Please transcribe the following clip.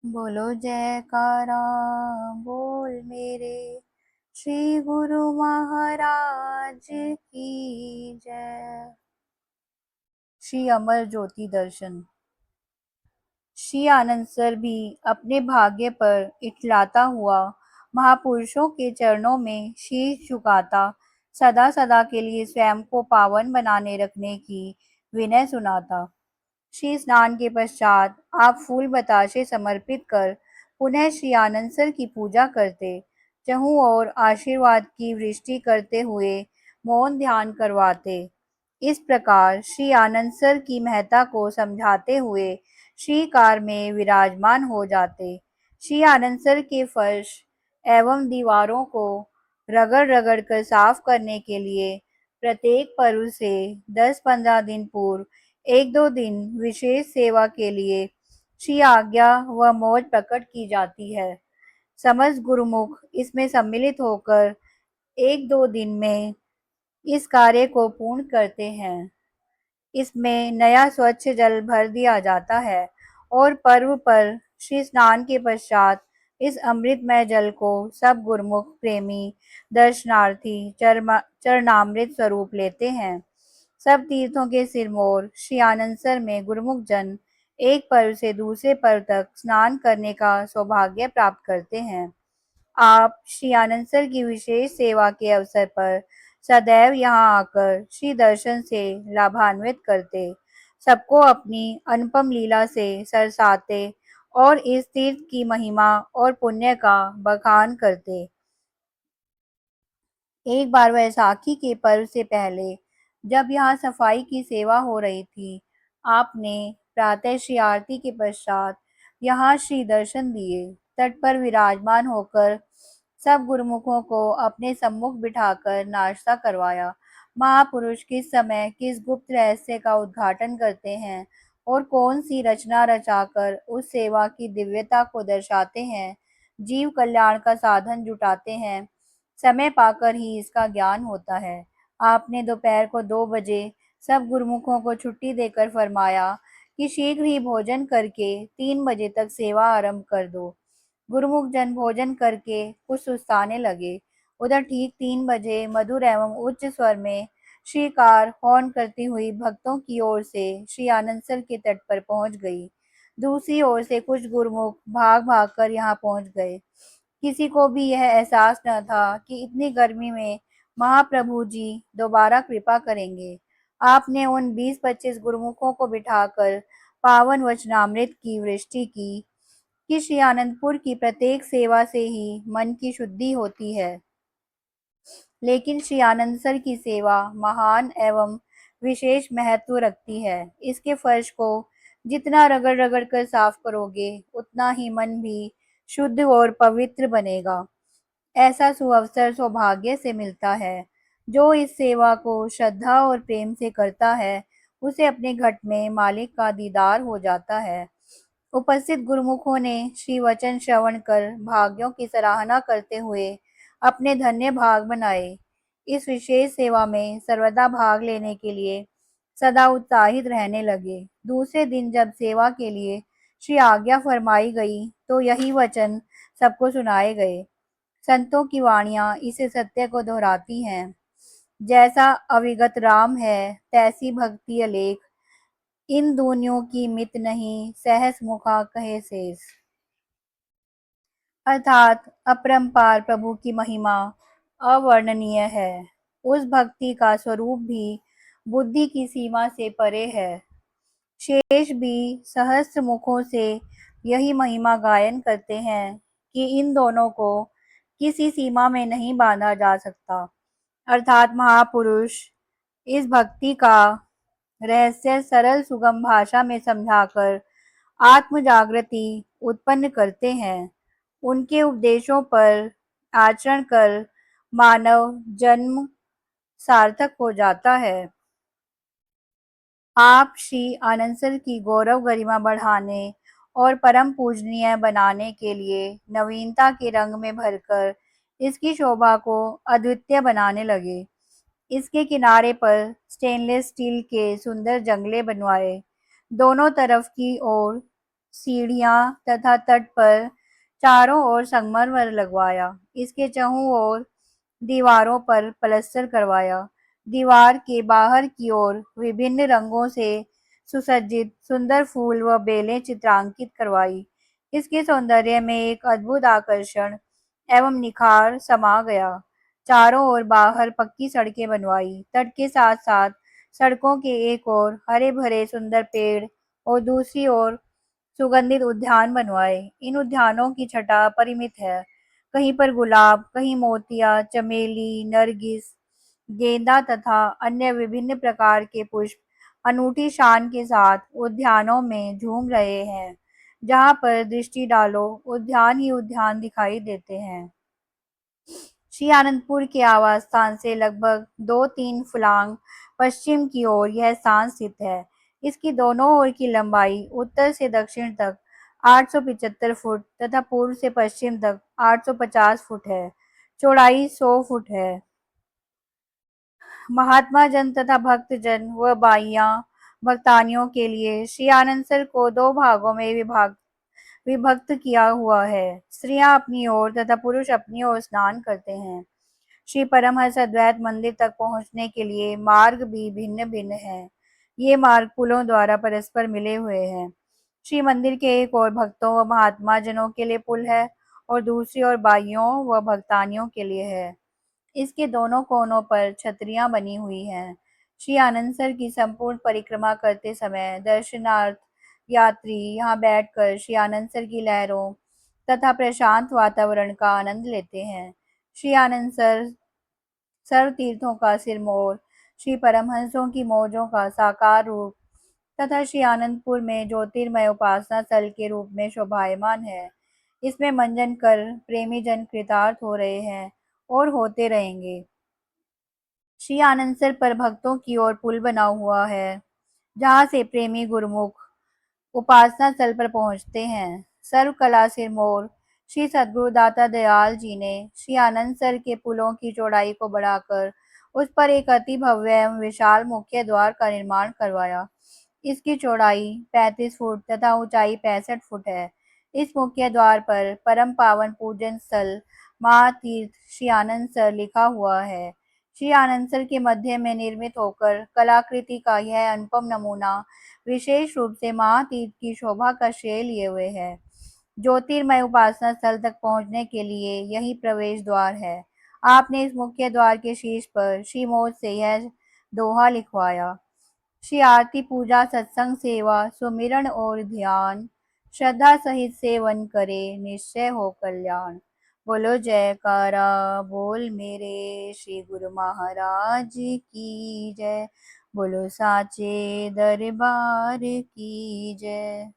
बोलो जयकारा बोल मेरे श्री गुरु महाराज की जय। श्री अमर ज्योति दर्शन। श्री आनंद सर भी अपने भाग्य पर इठलाता हुआ महापुरुषों के चरणों में शीश झुकाता सदा सदा के लिए स्वयं को पावन बनाने रखने की विनय सुनाता। श्री स्नान के पश्चात आप फूल बताशे समर्पित कर पुनः श्री आनंद सर की पूजा करते, चहु और आशीर्वाद की वृष्टि करते हुए मौन ध्यान करवाते। इस प्रकार श्री आनंद सर की महत्ता को समझाते हुए श्री कार में विराजमान हो जाते। श्री आनंद सर के फर्श एवं दीवारों को रगड़ रगड़ कर साफ करने के लिए प्रत्येक पर्व से 10-15 दिन पूर्व एक दो दिन विशेष सेवा के लिए श्री आज्ञा व मौज प्रकट की जाती है। समस्त गुरुमुख इसमें सम्मिलित होकर एक दो दिन में इस कार्य को पूर्ण करते हैं। इसमें नया स्वच्छ जल भर दिया जाता है और पर्व पर श्री स्नान के पश्चात इस अमृतमय जल को सब गुरुमुख प्रेमी दर्शनार्थी चरणामृत स्वरूप लेते हैं। सब तीर्थों के सिरमौर श्री आनंदसर में गुरुमुख जन एक पर्व से दूसरे पर्व तक स्नान करने का सौभाग्य प्राप्त करते हैं। आप श्री आनंदसर की विशेष सेवा के अवसर पर सदैव यहाँ आकर श्री दर्शन से लाभान्वित करते, सबको अपनी अनुपम लीला से सरसाते और इस तीर्थ की महिमा और पुण्य का बखान करते। एक बार वैसाखी के पर्व से पहले जब यहाँ सफाई की सेवा हो रही थी, आपने प्रातः श्री आरती के पश्चात यहाँ श्री दर्शन दिए। तट पर विराजमान होकर सब गुरुमुखों को अपने सम्मुख बिठाकर नाश्ता करवाया। महापुरुष किस समय किस गुप्त रहस्य का उद्घाटन करते हैं और कौन सी रचना रचाकर उस सेवा की दिव्यता को दर्शाते हैं, जीव कल्याण का साधन जुटाते हैं, समय पाकर ही इसका ज्ञान होता है। आपने दोपहर को 2 बजे सब गुरुमुखों को छुट्टी देकर फरमाया कि शीघ्र ही भोजन करके 3 बजे तक सेवा आरंभ कर दो। गुरुमुख जन भोजन करके कुछ सुस्ताने लगे। उधर ठीक 3 बजे मधुर एवं उच्च स्वर में श्रीकार हॉर्न करती हुई भक्तों की ओर से श्री आनंदसर के तट पर पहुंच गई। दूसरी ओर से कुछ गुरुमुख भाग भाग कर यहाँ पहुंच गए। किसी को भी यह एहसास न था कि इतनी गर्मी में महाप्रभु जी दोबारा कृपा करेंगे। आपने उन 20-25 गुरुमुखों को बिठाकर पावन वचनामृत की वृष्टि की कि श्री आनंदपुर की प्रत्येक सेवा से ही मन की शुद्धि होती है, लेकिन श्री आनंदसर की सेवा महान एवं विशेष महत्व रखती है। इसके फर्श को जितना रगड़ रगड़ कर साफ करोगे उतना ही मन भी शुद्ध और पवित्र बनेगा। ऐसा सुअवसर सौभाग्य से मिलता है। जो इस सेवा को श्रद्धा और प्रेम से करता है, उसे अपने घट में मालिक का दीदार हो जाता है। उपस्थित गुरुमुखों ने श्री वचन श्रवण कर भाग्यों की सराहना करते हुए अपने धन्य भाग बनाए। इस विशेष सेवा में सर्वदा भाग लेने के लिए सदा उत्साहित रहने लगे। दूसरे दिन जब सेवा के लिए श्री आज्ञा फरमाई गई तो यही वचन सबको सुनाए गए। संतों की वाणियां इसे सत्य को दोहराती हैं। जैसा अविगत राम है तैसी भक्ति अलेख, इन दूनियों की मित नहीं सहस मुखा कहे शेष। अर्थात अपरंपार प्रभु की महिमा अवर्णनीय है। उस भक्ति का स्वरूप भी बुद्धि की सीमा से परे है। शेष भी सहस्त्र मुखों से यही महिमा गायन करते हैं कि इन दोनों को किसी सीमा में नहीं बांधा जा सकता। अर्थात महापुरुष इस भक्ति का रहस्य सरल सुगम भाषा में समझाकर आत्म जागृति उत्पन्न करते हैं। उनके उपदेशों पर आचरण कर मानव जन्म सार्थक हो जाता है। आप श्री आनंदसर की गौरव गरिमा बढ़ाने और परम पूजनीय बनाने के लिए नवीनता के रंग में भरकर इसकी शोभा को अद्वितीय बनाने लगे। इसके किनारे पर स्टेनलेस स्टील के सुंदर जंगले बनवाए। दोनों तरफ की ओर सीढ़ियां तथा तट पर चारों ओर संगमरमर लगवाया। इसके चहुं ओर दीवारों पर पलस्तर करवाया। दीवार के बाहर की ओर विभिन्न रंगों से सुसज्जित सुंदर फूल व बेलें चित्रांकित करवाई। इसके सौंदर्य में एक अद्भुत आकर्षण एवं निखार समा गया। चारों ओर बाहर पक्की सड़कें बनवाई। तट के साथ साथ सड़कों के एक ओर हरे भरे सुंदर पेड़ और दूसरी ओर सुगंधित उद्यान बनवाए। इन उद्यानों की छटा परिमित है। कहीं पर गुलाब, कहीं मोतिया, चमेली, नरगिस, गेंदा तथा अन्य विभिन्न प्रकार के पुष्प अनूठी शान के साथ उद्यानों में झूम रहे हैं। जहाँ पर दृष्टि डालो, उद्यान ही उद्यान दिखाई देते हैं। श्री आनंदपुर के आवास स्थान से लगभग 2-3 फुलांग पश्चिम की ओर यह स्थान स्थित है। इसकी दोनों ओर की लंबाई उत्तर से दक्षिण तक 875 फुट तथा पूर्व से पश्चिम तक 850 फुट है। चौड़ाई 100 फुट है। महात्मा जन तथा भक्त जन व बाइया भक्तानियों के लिए श्री आनंदसर को 2 भागों में विभक्त किया हुआ है। स्त्रियां अपनी ओर तथा पुरुष अपनी ओर स्नान करते हैं। श्री परमहंस अद्वैत मंदिर तक पहुंचने के लिए मार्ग भी भिन्न भिन्न हैं। ये मार्ग पुलों द्वारा परस्पर मिले हुए हैं। श्री मंदिर के एक ओर भक्तों व महात्मा जनों के लिए पुल है और दूसरी ओर बाइयों व भक्तानियों के लिए है। इसके दोनों कोनों पर छतरियां बनी हुई हैं। श्री आनंदसर की संपूर्ण परिक्रमा करते समय दर्शनार्थ यात्री यहाँ बैठकर श्री आनंदसर की लहरों तथा प्रशांत वातावरण का आनंद लेते हैं। श्री आनंदसर सर्व तीर्थों का सिरमौर, श्री परमहंसों की मौजों का साकार रूप तथा श्री आनंदपुर में ज्योतिर्मय उपासना स्थल के रूप में शोभायमान है। इसमें मंजन कर प्रेमी जन कृतार्थ हो रहे हैं और होते रहेंगे। श्री आनंदसर पर भक्तों की ओर पुल बना हुआ है, जहाँ से प्रेमी गुरुमुख उपासना स्थल पर पहुंचते हैं। सर्व कला सिरमौर श्री सद्गुरु दाता दयाल जी ने श्री आनंदसर के पुलों की चौड़ाई को बढ़ाकर उस पर एक अति भव्य एवं विशाल मुख्य द्वार का निर्माण करवाया। इसकी चौड़ाई 35 फुट तथा ऊंचाई 65 फुट है। इस मुख्य द्वार पर परम पावन पूजन स्थल महातीर्थ श्री आनंदसर लिखा हुआ है। श्री आनंदसर के मध्य में निर्मित होकर कलाकृति का यह अनुपम नमूना विशेष रूप से महातीर्थ की शोभा का श्रेय लिए हुए है। ज्योतिर्मय उपासना स्थल तक पहुंचने के लिए यही प्रवेश द्वार है। आपने इस मुख्य द्वार के शीर्ष पर श्री मोज से यह दोहा लिखवाया। श्री आरती पूजा सत्संग सेवा सुमिरन और ध्यान श्रद्धा सहित सेवन करे निश्चय हो कल्याण। बोलो जयकारा बोल मेरे श्री गुरु महाराज की जय। बोलो साचे दरबार की जय।